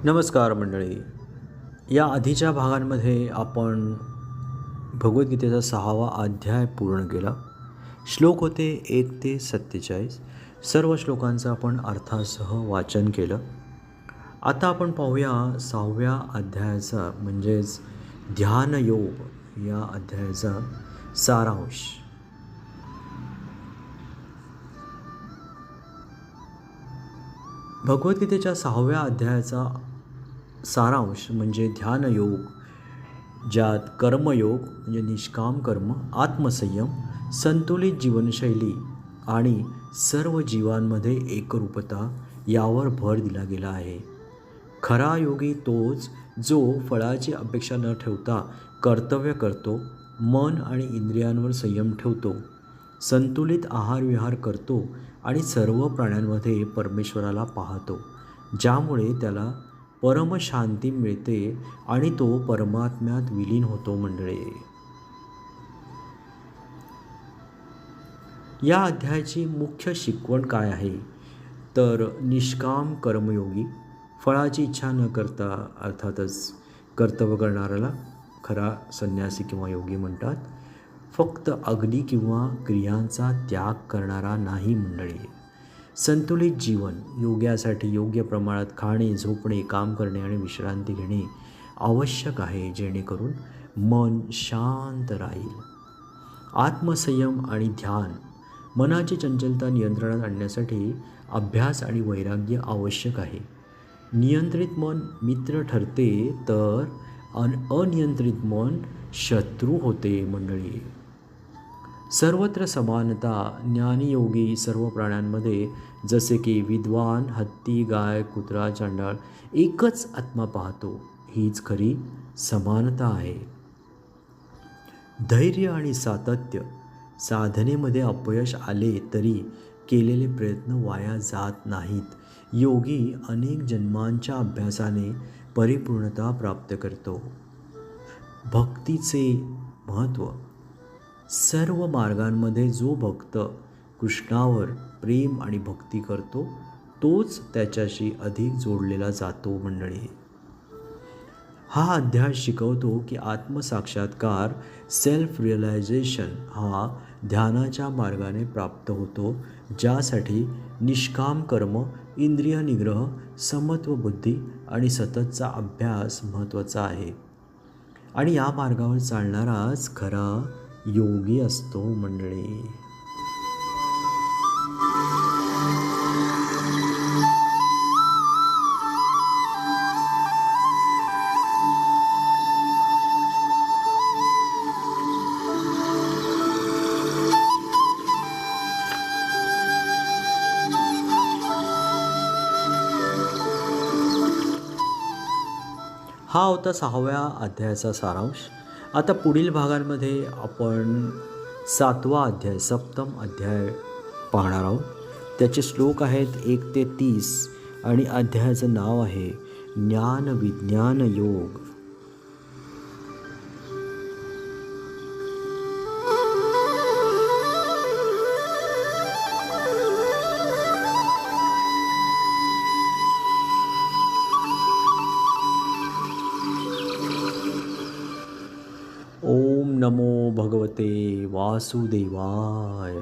नमस्कार मंडळी. या आधीच्या भागांमध्ये आपण भगवद्गीतेचा 6वा अध्याय पूर्ण केला. श्लोक होते 1 ते 47. सर्व श्लोकांचं आपण अर्थासह वाचन केलं. आता आपण पाहूया 6व्या अध्यायाचा म्हणजेच ध्यानयोग या अध्यायाचा सारांश. भगवद्गीतेच्या 6व्या अध्यायाचा सारांश म्हणजे ध्यानयोग, ज्यात कर्मयोग म्हणजे निष्काम कर्म, आत्मसंयम, संतुलित जीवनशैली आणि सर्व जीवांमध्ये एकरूपता यावर भर दिला गेला आहे. खरा योगी तोच जो फळाची अपेक्षा न ठेवता कर्तव्य करतो, मन आणि इंद्रियांवर संयम ठेवतो, संतुलित आहारविहार करतो आणि सर्व प्राण्यांमध्ये परमेश्वराला पाहतो, ज्यामुळे त्याला परमशांती मिळते आणि तो परमात्म्यात विलीन होतो. मंडळी, या अध्यायाची मुख्य शिकवण काय आहे तर निष्काम कर्मयोगी, फळाची इच्छा न करता अर्थातच कर्तव्य करणाऱ्याला खरा संन्यासी किंवा योगी म्हणतात. फक्त अग्नी किंवा क्रियांचा त्याग करणारा नाही. मंडळी, संतुलित जीवन योग्यासाठी योग्य प्रमाणात खाणे, झोपणे, काम करणे आणि विश्रांती घेणे आवश्यक आहे, जेणेकरून मन शांत राहील. आत्मसंयम आणि ध्यान, मनाची चंचलता नियंत्रणात आणण्यासाठी अभ्यास आणि वैराग्य आवश्यक आहे. नियंत्रित मन मित्र ठरते तर अनियंत्रित मन शत्रू होते. मंडळी, सर्वत्र समानता, ज्ञानीयोगी सर्व प्राण्यांमध्ये जसे की विद्वान हत्ती, गाय, कुत्रा, चांडाळ एकच आत्मा पाहतो, हीच खरी समानता आहे. धैर्य आणि सातत्य, साधनेमध्ये अपयश आले तरी केलेले प्रयत्न वाया जात नाहीत. योगी अनेक जन्मांच्या अभ्यासाने परिपूर्णता प्राप्त करतो. भक्तीचे महत्त्व, सर्व मार्गांमध्ये जो भक्त कृष्णावर प्रेम आणि भक्ती करतो तोच त्याच्याशी अधिक जोडलेला जातो. मंडळी, हा अध्याय शिकवतो की आत्मसाक्षात्कार, सेल्फ रिअलायझेशन हा ध्यानाच्या मार्गाने प्राप्त होतो, ज्यासाठी निष्काम कर्म, इंद्रिय निग्रह, समत्व बुद्धी आणि सततचा अभ्यास महत्त्वाचा आहे. आणि या मार्गावर चालणाराच खरा योगी असतो. मंडळी, हा होता 6व्या अध्यायाचा सारांश. आता पुढील भागांमध्ये आपण 7वा अध्याय, सप्तम अध्याय पाहणार आहोत. त्याचे श्लोक आहेत 1 ते 30 आणि अध्यायाचं नाव आहे ज्ञान विज्ञान योग. ओम नमो भगवते वासुदेवाय.